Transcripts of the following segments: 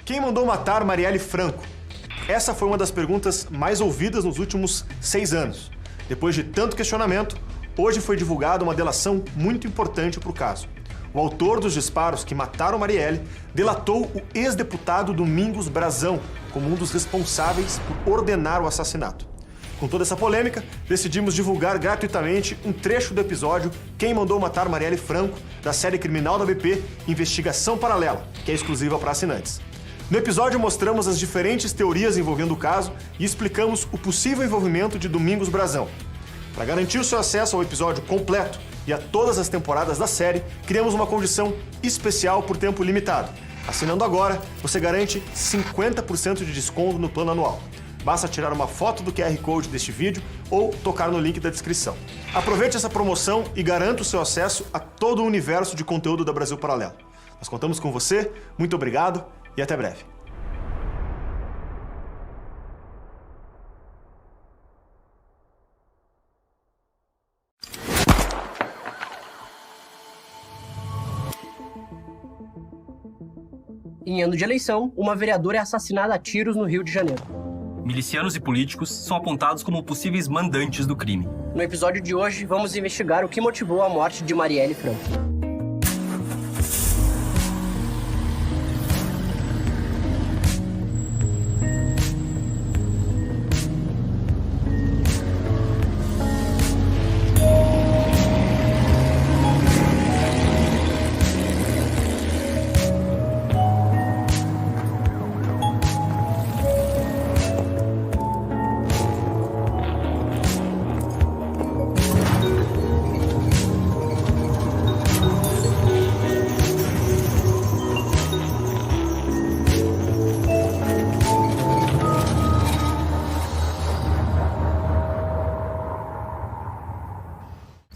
Quem mandou matar Marielle Franco? Essa foi uma das perguntas mais ouvidas nos últimos 6 anos. Depois de tanto questionamento, hoje foi divulgada uma delação muito importante para o caso. O autor dos disparos que mataram Marielle delatou o ex-deputado Domingos Brazão como um dos responsáveis por ordenar o assassinato. Com toda essa polêmica, decidimos divulgar gratuitamente um trecho do episódio Quem Mandou Matar Marielle Franco, da série criminal da BP Investigação Paralela, que é exclusiva para assinantes. No episódio mostramos as diferentes teorias envolvendo o caso e explicamos o possível envolvimento de Domingos Brazão. Para garantir o seu acesso ao episódio completo e a todas as temporadas da série, criamos uma condição especial por tempo limitado. Assinando agora, você garante 50% de desconto no plano anual. Basta tirar uma foto do QR Code deste vídeo ou tocar no link da descrição. Aproveite essa promoção e garanta o seu acesso a todo o universo de conteúdo da Brasil Paralelo. Nós contamos com você, muito obrigado e até breve. Em ano de eleição, uma vereadora é assassinada a tiros no Rio de Janeiro. Milicianos e políticos são apontados como possíveis mandantes do crime. No episódio de hoje, vamos investigar o que motivou a morte de Marielle Franco.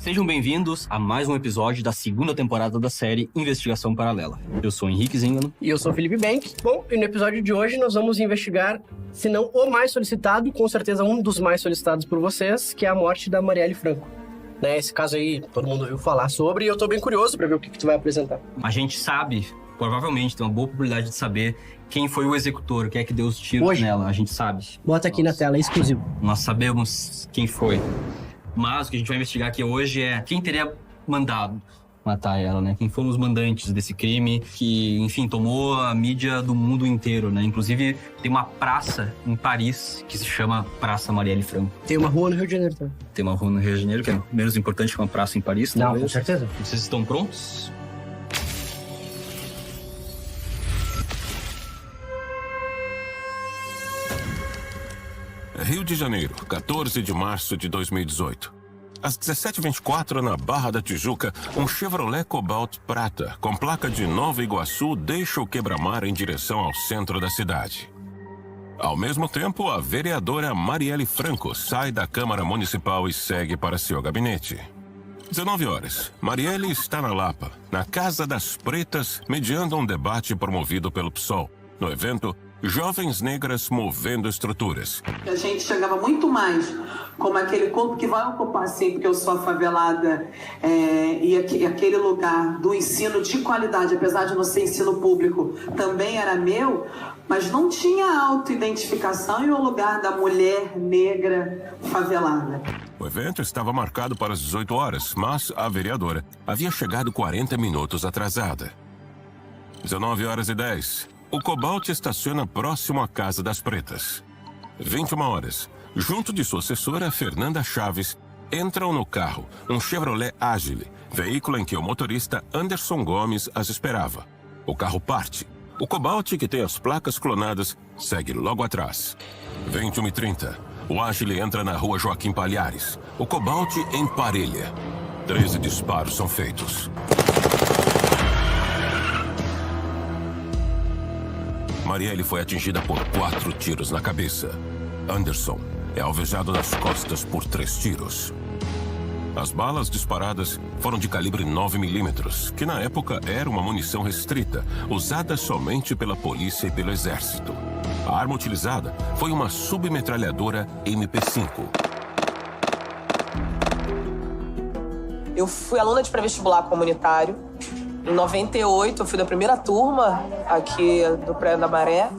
Sejam bem-vindos a mais um episódio da segunda temporada da série Investigação Paralela. Eu sou Henrique Zingano. E eu sou Felipe Bank. Bom, e no episódio de hoje nós vamos investigar, se não o mais solicitado, com certeza um dos mais solicitados por vocês, que é a morte da Marielle Franco. Né, esse caso aí, todo mundo ouviu falar sobre, e eu tô bem curioso pra ver o que tu vai apresentar. A gente sabe, provavelmente tem uma boa probabilidade de saber quem foi o executor, quem é que deu os tiros nela, a gente sabe. Bota aqui na tela, é exclusivo. Nós sabemos quem foi. Mas o que a gente vai investigar aqui hoje é quem teria mandado matar ela, né? Quem foram os mandantes desse crime que, enfim, tomou a mídia do mundo inteiro, né? Inclusive, tem uma praça em Paris que se chama Praça Marielle Franco. Tem uma rua no Rio de Janeiro também. Tem uma rua no Rio de Janeiro que é menos importante que uma praça em Paris, não? Talvez. Com certeza. Vocês estão prontos? Rio de Janeiro, 14 de março de 2018. Às 17h24, na Barra da Tijuca, um Chevrolet Cobalt prata, com placa de Nova Iguaçu, deixa o quebra-mar em direção ao centro da cidade. Ao mesmo tempo, a vereadora Marielle Franco sai da Câmara Municipal e segue para seu gabinete. 19 horas. Marielle está na Lapa, na Casa das Pretas, mediando um debate promovido pelo PSOL. No evento, Jovens Negras Movendo Estruturas. A gente chegava muito mais como aquele corpo que vai ocupar, sim, porque eu sou a favelada, e aquele lugar do ensino de qualidade, apesar de não ser ensino público, também era meu, mas não tinha autoidentificação e o lugar da mulher negra favelada. O evento estava marcado para as 18 horas, mas a vereadora havia chegado 40 minutos atrasada. 19h10. O Cobalt estaciona próximo à Casa das Pretas. 21 horas. Junto de sua assessora, Fernanda Chaves, entram no carro um Chevrolet Agile, veículo em que o motorista Anderson Gomes as esperava. O carro parte. O Cobalt, que tem as placas clonadas, segue logo atrás. 21h30. O Agile entra na rua Joaquim Palhares. O Cobalt emparelha. 13 disparos são feitos. Marielle foi atingida por 4 tiros na cabeça. Anderson é alvejado nas costas por 3 tiros. As balas disparadas foram de calibre 9mm, que na época era uma munição restrita, usada somente pela polícia e pelo exército. A arma utilizada foi uma submetralhadora MP5. Eu fui aluna de pré-vestibular comunitário. Em 98, eu fui da primeira turma aqui do Prédio da Maré.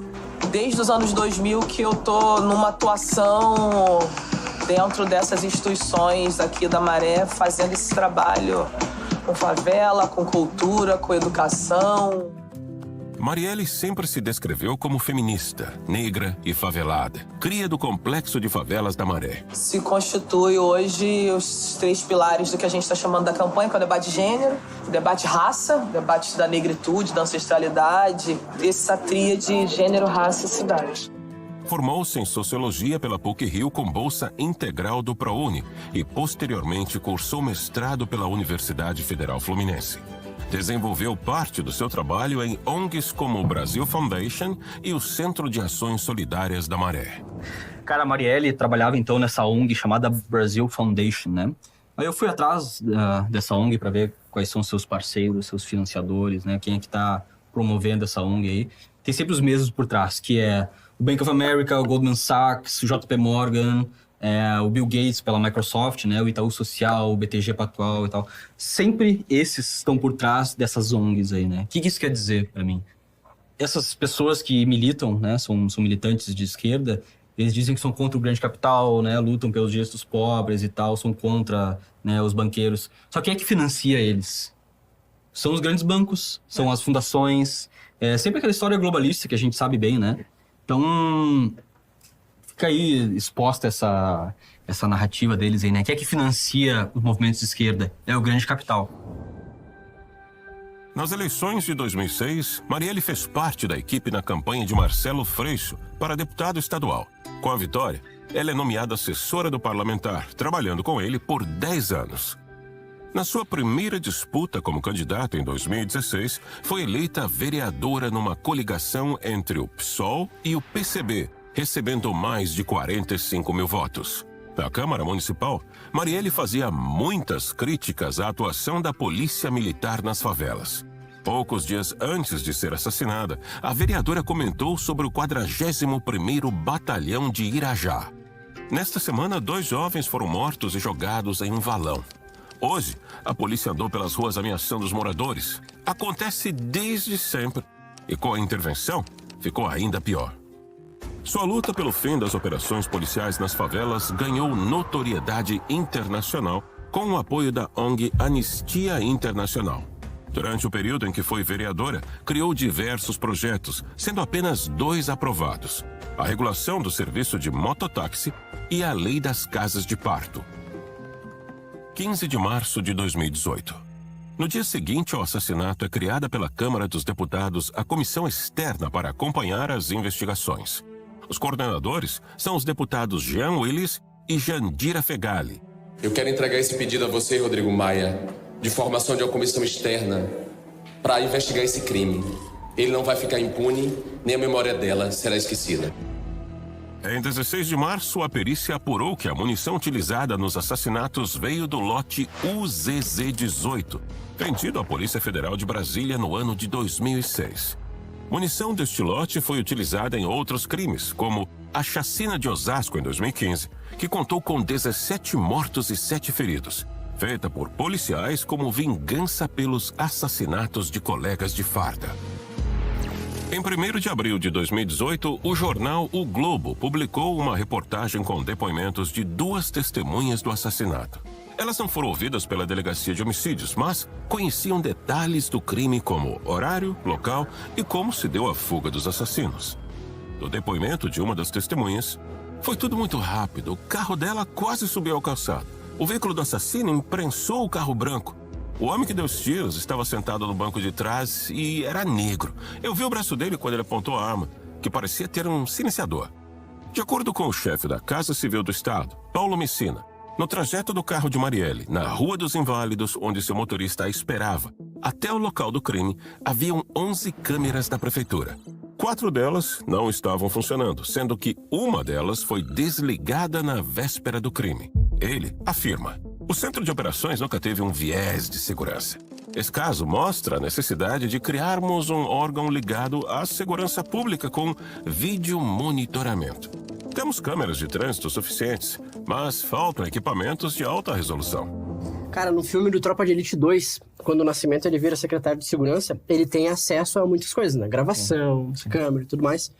Desde os anos 2000 que eu tô numa atuação dentro dessas instituições aqui da Maré, fazendo esse trabalho com favela, com cultura, com educação. Marielle sempre se descreveu como feminista, negra e favelada, cria do Complexo de Favelas da Maré. Se constitui hoje os 3 pilares do que a gente está chamando da campanha, que é o debate de gênero, o debate raça, o debate da negritude, da ancestralidade, essa tríade gênero, raça e cidade. Formou-se em Sociologia pela PUC-Rio com bolsa integral do ProUni e, posteriormente, cursou mestrado pela Universidade Federal Fluminense. Desenvolveu parte do seu trabalho em ONGs como o Brasil Foundation e o Centro de Ações Solidárias da Maré. Cara, a Marielle trabalhava então nessa ONG chamada Brasil Foundation, né? Aí eu fui atrás dessa ONG para ver quais são seus parceiros, seus financiadores, né? Quem é que tá promovendo essa ONG aí. Tem sempre os mesmos por trás, que é o Bank of America, o Goldman Sachs, o JP Morgan, o Bill Gates pela Microsoft, né? O Itaú Social, o BTG Pactual e tal. Sempre esses estão por trás dessas ONGs aí, né? O que isso quer dizer para mim? Essas pessoas que militam, né? São militantes de esquerda, eles dizem que são contra o grande capital, né? Lutam pelos direitos dos pobres e tal, são contra, né, os banqueiros. Só quem é que financia eles? São os grandes bancos, são as fundações. É sempre aquela história globalista que a gente sabe bem, né? Então, fica aí exposta essa narrativa deles aí, né? Quem é que financia os movimentos de esquerda? É o grande capital. Nas eleições de 2006, Marielle fez parte da equipe na campanha de Marcelo Freixo para deputado estadual. Com a vitória, ela é nomeada assessora do parlamentar, trabalhando com ele por 10 anos. Na sua primeira disputa como candidata em 2016, foi eleita vereadora numa coligação entre o PSOL e o PCB, recebendo mais de 45 mil votos. Na Câmara Municipal, Marielle fazia muitas críticas à atuação da Polícia Militar nas favelas. Poucos dias antes de ser assassinada, a vereadora comentou sobre o 41º Batalhão de Irajá. Nesta semana, 2 jovens foram mortos e jogados em um valão. Hoje, a polícia andou pelas ruas ameaçando os moradores. Acontece desde sempre. E com a intervenção, ficou ainda pior. Sua luta pelo fim das operações policiais nas favelas ganhou notoriedade internacional com o apoio da ONG Anistia Internacional. Durante o período em que foi vereadora, criou diversos projetos, sendo apenas 2 aprovados: a regulação do serviço de mototáxi e a lei das casas de parto. 15 de março de 2018. No dia seguinte ao assassinato, é criada pela Câmara dos Deputados a comissão externa para acompanhar as investigações. Os coordenadores são os deputados Jean Willis e Jandira Fegali. Eu quero entregar esse pedido a você, Rodrigo Maia, de formação de uma comissão externa para investigar esse crime. Ele não vai ficar impune, nem a memória dela será esquecida. Em 16 de março, a perícia apurou que a munição utilizada nos assassinatos veio do lote UZZ-18, vendido à Polícia Federal de Brasília no ano de 2006. Munição deste lote foi utilizada em outros crimes, como a chacina de Osasco em 2015, que contou com 17 mortos e 7 feridos, feita por policiais como vingança pelos assassinatos de colegas de farda. Em 1º de abril de 2018, o jornal O Globo publicou uma reportagem com depoimentos de 2 testemunhas do assassinato. Elas não foram ouvidas pela Delegacia de Homicídios, mas conheciam detalhes do crime como horário, local e como se deu a fuga dos assassinos. No depoimento de uma das testemunhas, foi tudo muito rápido. O carro dela quase subiu ao calçado. O veículo do assassino imprensou o carro branco. O homem que deu os tiros estava sentado no banco de trás e era negro. Eu vi o braço dele quando ele apontou a arma, que parecia ter um silenciador. De acordo com o chefe da Casa Civil do Estado, Paulo Messina, no trajeto do carro de Marielle, na Rua dos Inválidos, onde seu motorista a esperava, até o local do crime, haviam 11 câmeras da prefeitura. 4 delas não estavam funcionando, sendo que uma delas foi desligada na véspera do crime. Ele afirma: o Centro de Operações nunca teve um viés de segurança. Esse caso mostra a necessidade de criarmos um órgão ligado à segurança pública com vídeo monitoramento. Temos câmeras de trânsito suficientes, mas faltam equipamentos de alta resolução. Cara, no filme do Tropa de Elite 2, quando o Nascimento ele vira secretário de segurança, ele tem acesso a muitas coisas, né? Gravação, câmera e tudo mais.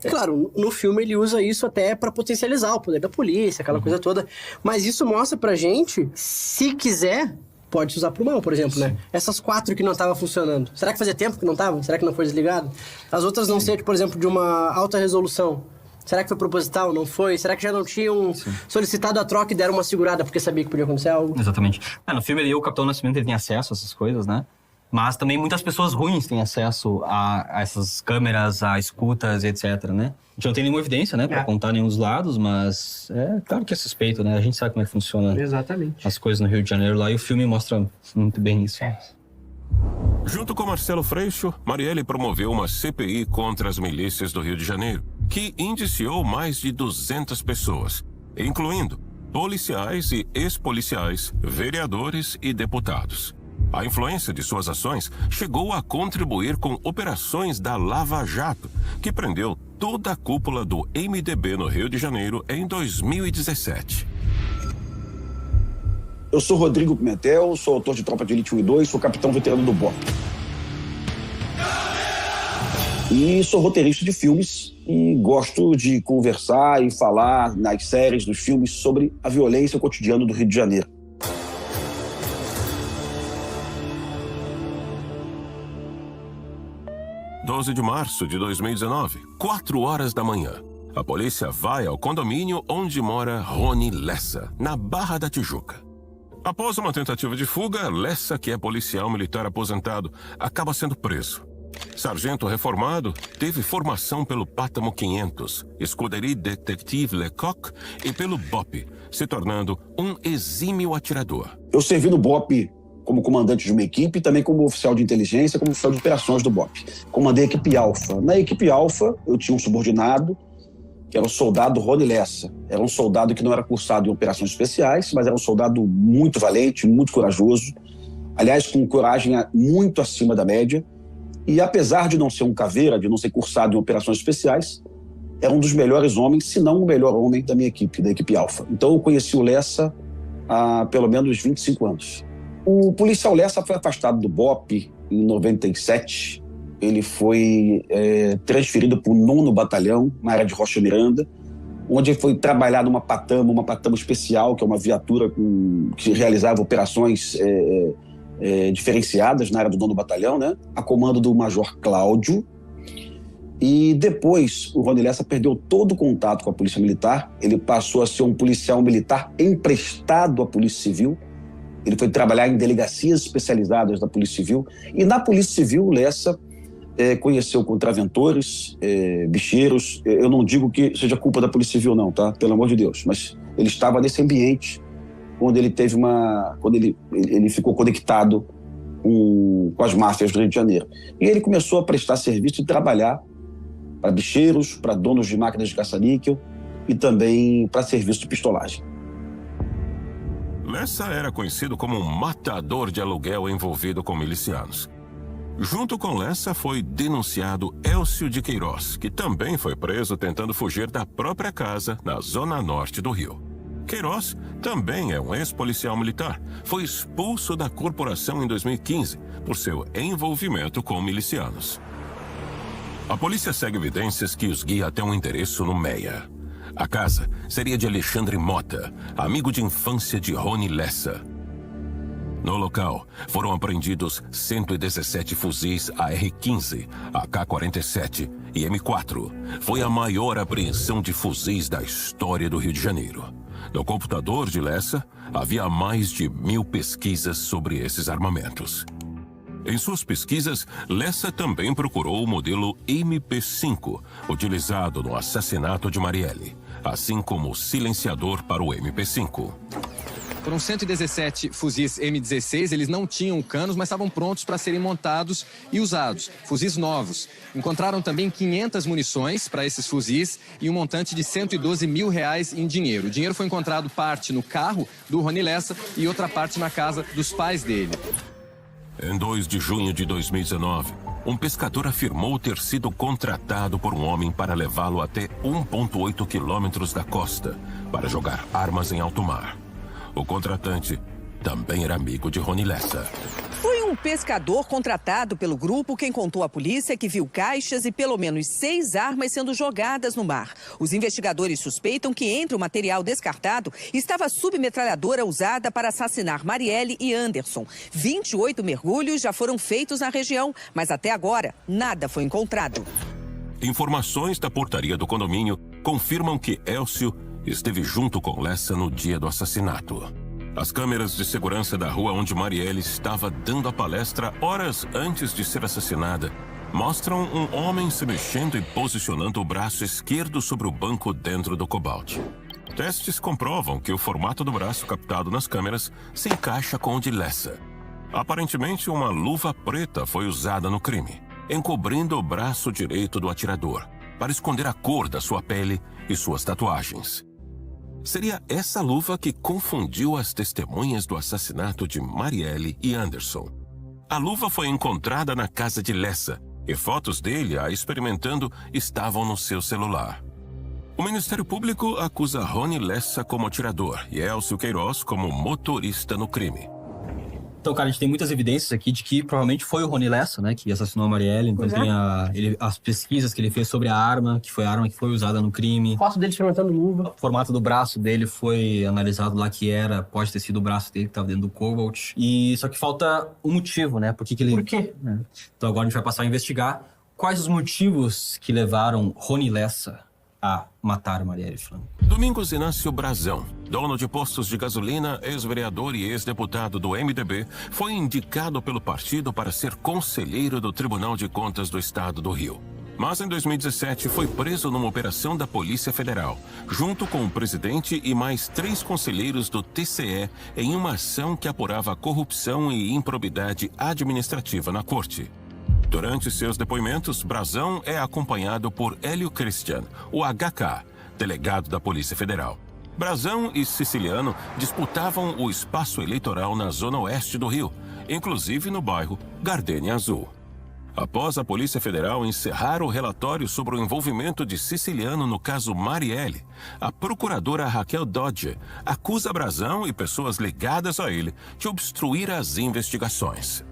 Claro, no filme ele usa isso até pra potencializar o poder da polícia, aquela coisa toda. Mas isso mostra pra gente, se quiser, pode se usar pro mal, por exemplo, né? Essas 4 que não estavam funcionando. Será que fazia tempo que não estavam? Será que não foi desligado? As outras não ser, por exemplo, de uma alta resolução. Será que foi proposital? Não foi? Será que já não tinham solicitado a troca e deram uma segurada porque sabia que podia acontecer algo? Exatamente. No filme ali, o Capitão Nascimento ele tem acesso a essas coisas, né? Mas também muitas pessoas ruins têm acesso a essas câmeras, a escutas, etc, né? A gente não tem nenhuma evidência, né? Pra contar nenhum dos lados, mas é claro que é suspeito, né? A gente sabe como é que funciona as coisas no Rio de Janeiro lá e o filme mostra muito bem isso. Junto com Marcelo Freixo, Marielle promoveu uma CPI contra as milícias do Rio de Janeiro, que indiciou mais de 200 pessoas, incluindo policiais e ex-policiais, vereadores e deputados. A influência de suas ações chegou a contribuir com operações da Lava Jato, que prendeu toda a cúpula do MDB no Rio de Janeiro em 2017. Eu sou Rodrigo Pimentel, sou autor de Tropa de Elite 1 e 2, sou capitão veterano do BOP. E sou roteirista de filmes e gosto de conversar e falar nas séries, nos filmes, sobre a violência cotidiana do Rio de Janeiro. Em 12 de março de 2019, 4 horas da manhã, a polícia vai ao condomínio onde mora Rony Lessa, na Barra da Tijuca. Após uma tentativa de fuga, Lessa, que é policial militar aposentado, acaba sendo preso. Sargento reformado, teve formação pelo Pátamo 500, Escuderie Detective Lecoq e pelo BOP, se tornando um exímio atirador. Eu servi no BOP como comandante de uma equipe, também como oficial de inteligência, como oficial de operações do BOP. Comandei a equipe Alfa. Na equipe Alfa, eu tinha um subordinado, que era o soldado Rony Lessa. Era um soldado que não era cursado em operações especiais, mas era um soldado muito valente, muito corajoso. Aliás, com coragem muito acima da média. E apesar de não ser um caveira, de não ser cursado em operações especiais, era um dos melhores homens, se não o melhor homem da minha equipe, da equipe Alfa. Então eu conheci o Lessa há pelo menos 25 anos. O policial Lessa foi afastado do BOP em 97. Ele foi transferido para o 9º Batalhão, na área de Rocha Miranda, onde ele foi trabalhar numa Patamo especial, que é uma viatura que realizava operações diferenciadas na área do 9º Batalhão, né? A comando do Major Cláudio. E depois o Rony Lessa perdeu todo o contato com a Polícia Militar. Ele passou a ser um policial militar emprestado à Polícia Civil. Ele foi trabalhar em delegacias especializadas da Polícia Civil. E na Polícia Civil, o Lessa conheceu contraventores, bicheiros. Eu não digo que seja culpa da Polícia Civil, não, tá? Pelo amor de Deus. Mas ele estava nesse ambiente onde ele teve quando ele ficou conectado com as máfias do Rio de Janeiro. E ele começou a prestar serviço e trabalhar para bicheiros, para donos de máquinas de caça-níquel e também para serviço de pistolagem. Lessa era conhecido como um matador de aluguel envolvido com milicianos. Junto com Lessa foi denunciado Elcio de Queiroz, que também foi preso tentando fugir da própria casa na zona norte do Rio. Queiroz também é um ex-policial militar. Foi expulso da corporação em 2015 por seu envolvimento com milicianos. A polícia segue evidências que os guia até um endereço no Meia. A casa seria de Alexandre Mota, amigo de infância de Rony Lessa. No local, foram apreendidos 117 fuzis AR-15, AK-47 e M4. Foi a maior apreensão de fuzis da história do Rio de Janeiro. No computador de Lessa, havia mais de 1000 pesquisas sobre esses armamentos. Em suas pesquisas, Lessa também procurou o modelo MP5, utilizado no assassinato de Marielle, assim como o silenciador para o MP5. Foram 117 fuzis M16, eles não tinham canos, mas estavam prontos para serem montados e usados. Fuzis novos. Encontraram também 500 munições para esses fuzis e um montante de R$112 mil em dinheiro. O dinheiro foi encontrado parte no carro do Rony Lessa e outra parte na casa dos pais dele. Em 2 de junho de 2019, um pescador afirmou ter sido contratado por um homem para levá-lo até 1,8 quilômetros da costa para jogar armas em alto mar. O contratante também era amigo de Rony Lessa. Foi um um pescador contratado pelo grupo quem contou à polícia que viu caixas e pelo menos 6 armas sendo jogadas no mar. Os investigadores suspeitam que entre o material descartado estava a submetralhadora usada para assassinar Marielle e Anderson. 28 mergulhos já foram feitos na região, mas até agora nada foi encontrado. Informações da portaria do condomínio confirmam que Elcio esteve junto com Lessa no dia do assassinato. As câmeras de segurança da rua onde Marielle estava dando a palestra horas antes de ser assassinada mostram um homem se mexendo e posicionando o braço esquerdo sobre o banco dentro do Cobalt. Testes comprovam que o formato do braço captado nas câmeras se encaixa com o de Lessa. Aparentemente, uma luva preta foi usada no crime, encobrindo o braço direito do atirador, para esconder a cor da sua pele e suas tatuagens. Seria essa luva que confundiu as testemunhas do assassinato de Marielle e Anderson. A luva foi encontrada na casa de Lessa e fotos dele a experimentando estavam no seu celular. O Ministério Público acusa Rony Lessa como atirador e Elcio Queiroz como motorista no crime. Então, cara, a gente tem muitas evidências aqui de que provavelmente foi o Rony Lessa, né, que assassinou a Marielle. Então tem as pesquisas que ele fez sobre a arma, que foi a arma que foi usada no crime. Foto dele experimentando luva. O formato do braço dele foi analisado lá que pode ter sido o braço dele que estava dentro do Cobalt. E só que falta um motivo, né? Por quê? Então agora a gente vai passar a investigar quais os motivos que levaram Rony Lessa a matar Marielle Franco. Domingos Inácio Brazão, dono de postos de gasolina, ex-vereador e ex-deputado do MDB, foi indicado pelo partido para ser conselheiro do Tribunal de Contas do Estado do Rio. Mas em 2017 foi preso numa operação da Polícia Federal, junto com o presidente e mais 3 conselheiros do TCE em uma ação que apurava corrupção e improbidade administrativa na corte. Durante seus depoimentos, Brazão é acompanhado por Hélio Christian, o HK, delegado da Polícia Federal. Brazão e Siciliano disputavam o espaço eleitoral na zona oeste do Rio, inclusive no bairro Gardenia Azul. Após a Polícia Federal encerrar o relatório sobre o envolvimento de Siciliano no caso Marielle, a procuradora Raquel Dodge acusa Brazão e pessoas ligadas a ele de obstruir as investigações.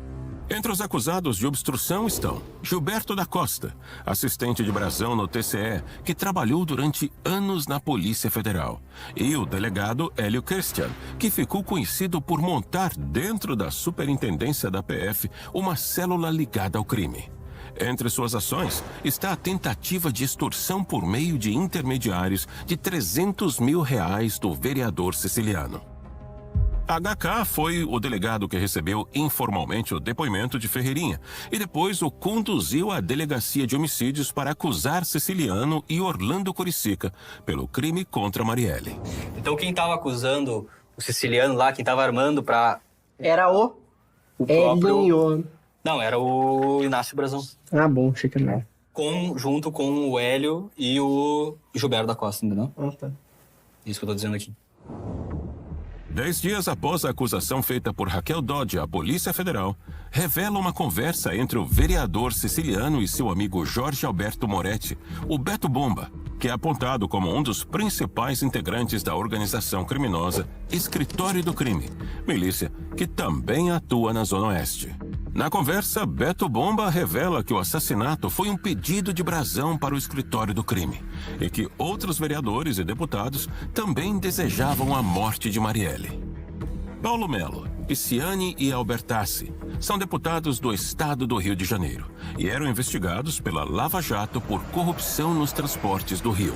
Entre os acusados de obstrução estão Gilberto da Costa, assistente de Brazão no TCE, que trabalhou durante anos na Polícia Federal, e o delegado Hélio Christian, que ficou conhecido por montar dentro da Superintendência da PF uma célula ligada ao crime. Entre suas ações está a tentativa de extorsão por meio de intermediários de R$300 mil do vereador siciliano. HK foi o delegado que recebeu informalmente o depoimento de Ferreirinha e depois o conduziu à delegacia de homicídios para acusar Siciliano e Orlando Curicica pelo crime contra Marielle. Então quem estava acusando o Siciliano lá, quem estava armando para... Era o próprio... Elinho. Não, era o Inácio Brazão. Ah, bom, achei que não. Junto com o Hélio e o Gilberto da Costa, entendeu? Ah, tá. Isso que eu tô dizendo aqui. 10 dias após a acusação feita por Raquel Dodge à Polícia Federal, revela uma conversa entre o vereador siciliano e seu amigo Jorge Alberto Moretti, o Beto Bomba, que é apontado como um dos principais integrantes da organização criminosa Escritório do Crime, milícia que também atua na Zona Oeste. Na conversa, Beto Bomba revela que o assassinato foi um pedido de Brazão para o Escritório do Crime e que outros vereadores e deputados também desejavam a morte de Marielle. Paulo Melo, Pisciani e Albertassi são deputados do Estado do Rio de Janeiro e eram investigados pela Lava Jato por corrupção nos transportes do Rio.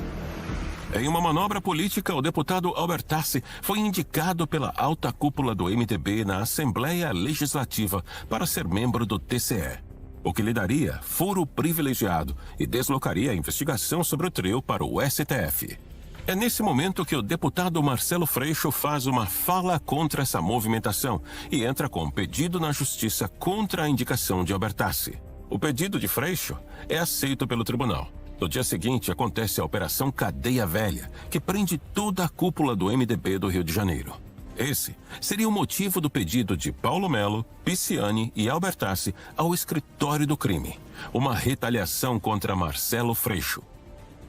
Em uma manobra política, o deputado Albertassi foi indicado pela alta cúpula do MDB na Assembleia Legislativa para ser membro do TCE, o que lhe daria foro privilegiado e deslocaria a investigação sobre o trio para o STF. É nesse momento que o deputado Marcelo Freixo faz uma fala contra essa movimentação e entra com um pedido na justiça contra a indicação de Albertassi. O pedido de Freixo é aceito pelo tribunal. No dia seguinte, acontece a Operação Cadeia Velha, que prende toda a cúpula do MDB do Rio de Janeiro. Esse seria o motivo do pedido de Paulo Melo, Pisciani e Albertassi ao Escritório do Crime, uma retaliação contra Marcelo Freixo.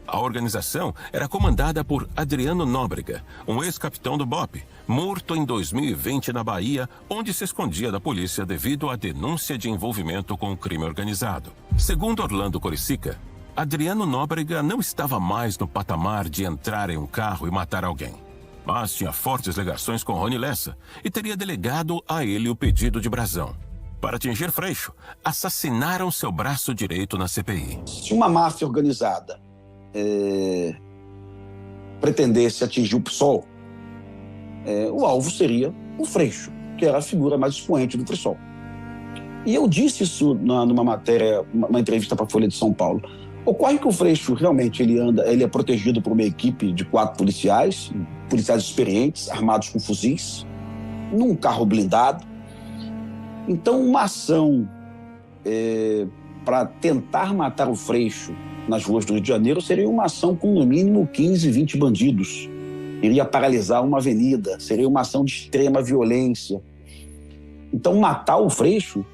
A organização era comandada por Adriano Nóbrega, um ex-capitão do BOPE, morto em 2020 na Bahia, onde se escondia da polícia devido à denúncia de envolvimento com o crime organizado. Segundo Orlando Coricica, Adriano Nóbrega não estava mais no patamar de entrar em um carro e matar alguém, mas tinha fortes ligações com Rony Lessa e teria delegado a ele o pedido de brasão. Para atingir Freixo, assassinaram seu braço direito na CPI. Se uma máfia organizada pretendesse atingir o PSOL, o alvo seria o Freixo, que era a figura mais expoente do PSOL. E eu disse isso numa matéria, uma entrevista para a Folha de São Paulo. Ocorre que o Freixo realmente ele é protegido por uma equipe de 4 policiais experientes, armados com fuzis, num carro blindado. Então, uma ação para tentar matar o Freixo nas ruas do Rio de Janeiro seria uma ação com, no mínimo, 15, 20 bandidos. Iria paralisar uma avenida, seria uma ação de extrema violência. Então, matar o Freixo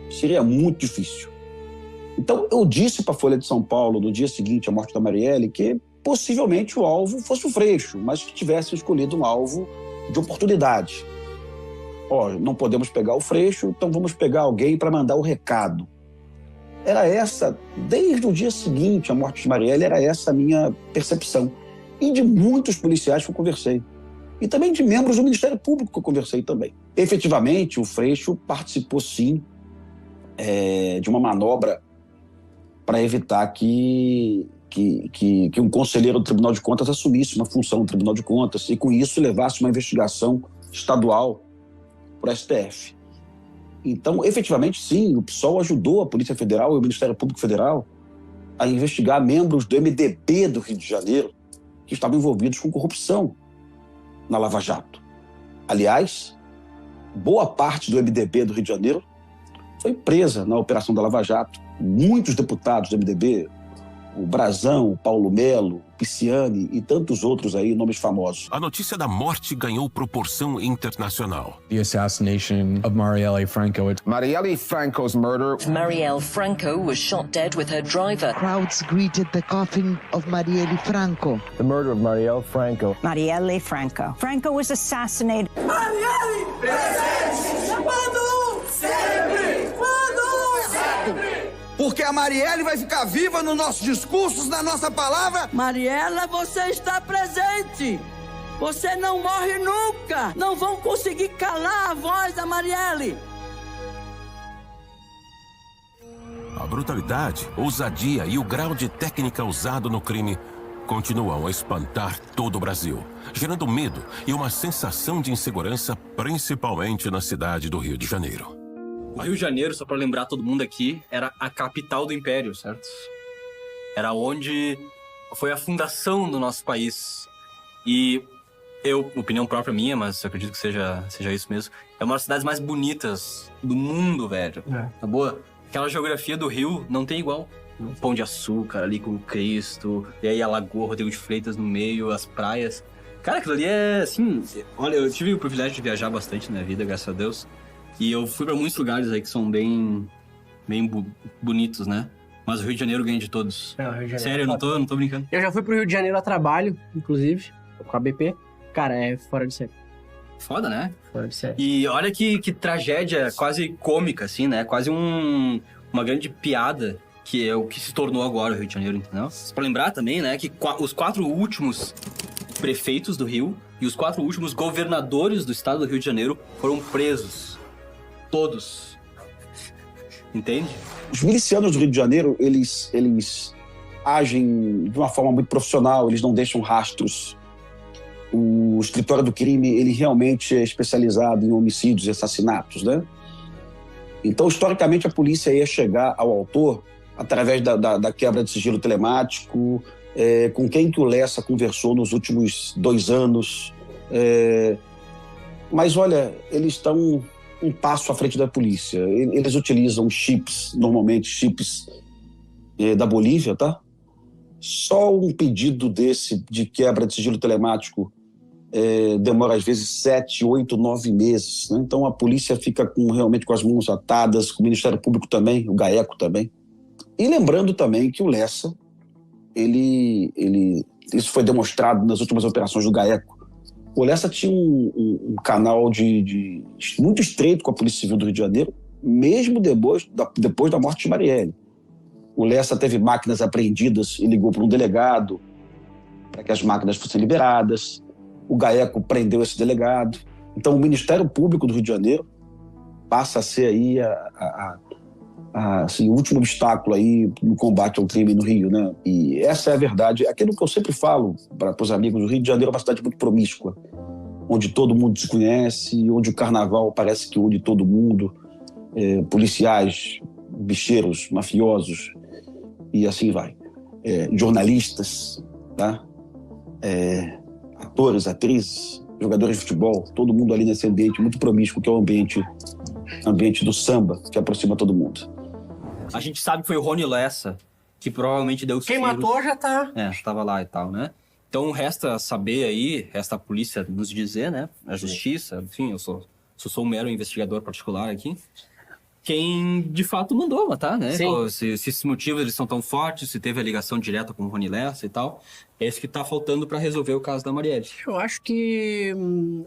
seria muito difícil. Então, eu disse para a Folha de São Paulo, no dia seguinte à morte da Marielle, que possivelmente o alvo fosse o Freixo, mas que tivesse escolhido um alvo de oportunidade. Não podemos pegar o Freixo, então vamos pegar alguém para mandar o recado. Era essa, desde o dia seguinte à morte de Marielle, era essa a minha percepção. E de muitos policiais que eu conversei. E também de membros do Ministério Público que eu conversei também. Efetivamente, o Freixo participou, sim, de uma manobra para evitar que um conselheiro do Tribunal de Contas assumisse uma função no Tribunal de Contas e, com isso, levasse uma investigação estadual para o STF. Então, efetivamente, sim, o PSOL ajudou a Polícia Federal e o Ministério Público Federal a investigar membros do MDB do Rio de Janeiro que estavam envolvidos com corrupção na Lava Jato. Aliás, boa parte do MDB do Rio de Janeiro foi presa na operação da Lava Jato. Muitos deputados do MDB, o Brazão, o Paulo Melo, o Pisciani e tantos outros aí, nomes famosos. A notícia da morte ganhou proporção internacional. The assassination of Marielle Franco. Marielle Franco's murder. Marielle Franco was shot dead with her driver. Crowds greeted the coffin of Marielle Franco. The murder of Marielle Franco. Marielle Franco. Franco was assassinated. Marielle presente! Quando? Sempre! Quando? Sempre! Porque a Marielle vai ficar viva nos nossos discursos, na nossa palavra. Marielle, você está presente. Você não morre nunca. Não vão conseguir calar a voz da Marielle. A brutalidade, ousadia e o grau de técnica usado no crime continuam a espantar todo o Brasil, gerando medo e uma sensação de insegurança, principalmente na cidade do Rio de Janeiro. O Rio de Janeiro, só para lembrar todo mundo aqui, era a capital do Império, certo? Era onde foi a fundação do nosso país. E eu, opinião própria minha, mas eu acredito que seja isso mesmo, é uma das cidades mais bonitas do mundo, velho. Tá boa? Aquela geografia do Rio não tem igual. Pão de Açúcar ali com o Cristo, e aí a Lagoa Rodrigo de Freitas no meio, as praias. Cara, aquilo ali é assim... Olha, eu tive o privilégio de viajar bastante na vida, graças a Deus. E eu fui pra muitos lugares aí que são bem bonitos, né? Mas o Rio de Janeiro ganha de todos. Não, Rio de Janeiro. Sério, eu não tô brincando. Eu já fui pro Rio de Janeiro a trabalho, inclusive, com a BP. Cara, é fora de série. Foda, né? Fora de série. E olha que tragédia quase cômica, assim, né? Quase uma grande piada, que é o que se tornou agora o Rio de Janeiro, entendeu? Pra lembrar também, né, que os 4 últimos prefeitos do Rio e os 4 últimos governadores do estado do Rio de Janeiro foram presos. Todos. Entende? Os milicianos do Rio de Janeiro, eles agem de uma forma muito profissional, eles não deixam rastros. O escritório do crime, ele realmente é especializado em homicídios e assassinatos, né? Então, historicamente, a polícia ia chegar ao autor através da quebra de sigilo telemático, com quem que o Lessa conversou nos últimos 2 anos. Mas, olha, eles estão um passo à frente da polícia. Eles utilizam chips, normalmente chips da Bolívia, tá? Só um pedido desse de quebra de sigilo telemático demora às vezes 7, 8, 9 meses, né? Então a polícia fica realmente com as mãos atadas, com o Ministério Público também, o GAECO também. E lembrando também que o Lessa isso foi demonstrado nas últimas operações do GAECO. O Lessa tinha um canal muito estreito com a Polícia Civil do Rio de Janeiro, mesmo depois da morte de Marielle. O Lessa teve máquinas apreendidas e ligou para um delegado para que as máquinas fossem liberadas. O GAECO prendeu esse delegado. Então, o Ministério Público do Rio de Janeiro passa a ser aí assim, o último obstáculo aí no combate ao crime no Rio, né? E essa é a verdade. Aquilo que eu sempre falo para os amigos, o Rio de Janeiro é uma cidade muito promíscua, onde todo mundo se conhece, onde o carnaval parece que une todo mundo, policiais, bicheiros, mafiosos, e assim vai. Jornalistas, tá? Atores, atrizes, jogadores de futebol, todo mundo ali nesse ambiente muito promíscuo, que é o ambiente do samba, que aproxima todo mundo. A gente sabe que foi o Rony Lessa que provavelmente deu os Quem tiros. matou já tá... estava lá e tal, né? Então resta saber aí, resta a polícia nos dizer, né? A justiça, enfim, eu sou um mero investigador particular aqui. Quem de fato mandou matar, né? Se esses motivos eles são tão fortes, se teve a ligação direta com o Rony Lessa e tal, é isso que tá faltando para resolver o caso da Marielle. Eu acho que,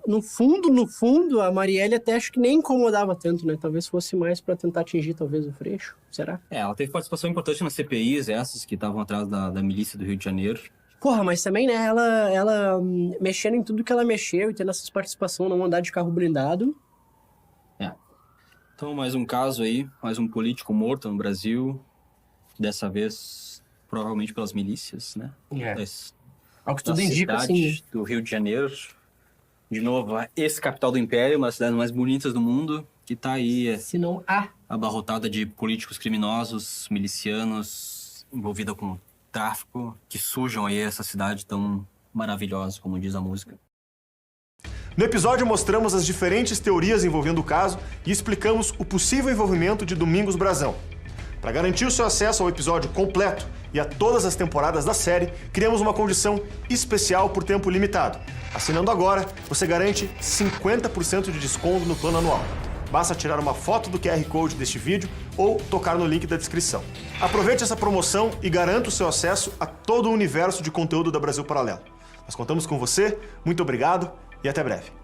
no fundo, a Marielle até acho que nem incomodava tanto, né? Talvez fosse mais para tentar atingir, talvez, o Freixo. Será? Ela teve participação importante nas CPIs, essas que estavam atrás da milícia do Rio de Janeiro. Porra, mas também, né, ela mexendo em tudo que ela mexeu e tendo essa participação, não andar de carro blindado. Então, mais um caso aí, mais um político morto no Brasil, dessa vez, provavelmente pelas milícias, né? Ao que tudo indica, assim, né? Do Rio de Janeiro. De novo, esse capital do Império, uma das cidades mais bonitas do mundo, que tá aí... Se não abarrotada de políticos criminosos, milicianos, envolvida com tráfico, que sujam aí essa cidade tão maravilhosa, como diz a música. No episódio mostramos as diferentes teorias envolvendo o caso e explicamos o possível envolvimento de Domingos Brazão. Para garantir o seu acesso ao episódio completo e a todas as temporadas da série, criamos uma condição especial por tempo limitado. Assinando agora, você garante 50% de desconto no plano anual. Basta tirar uma foto do QR Code deste vídeo ou tocar no link da descrição. Aproveite essa promoção e garanta o seu acesso a todo o universo de conteúdo da Brasil Paralelo. Nós contamos com você, muito obrigado e até breve.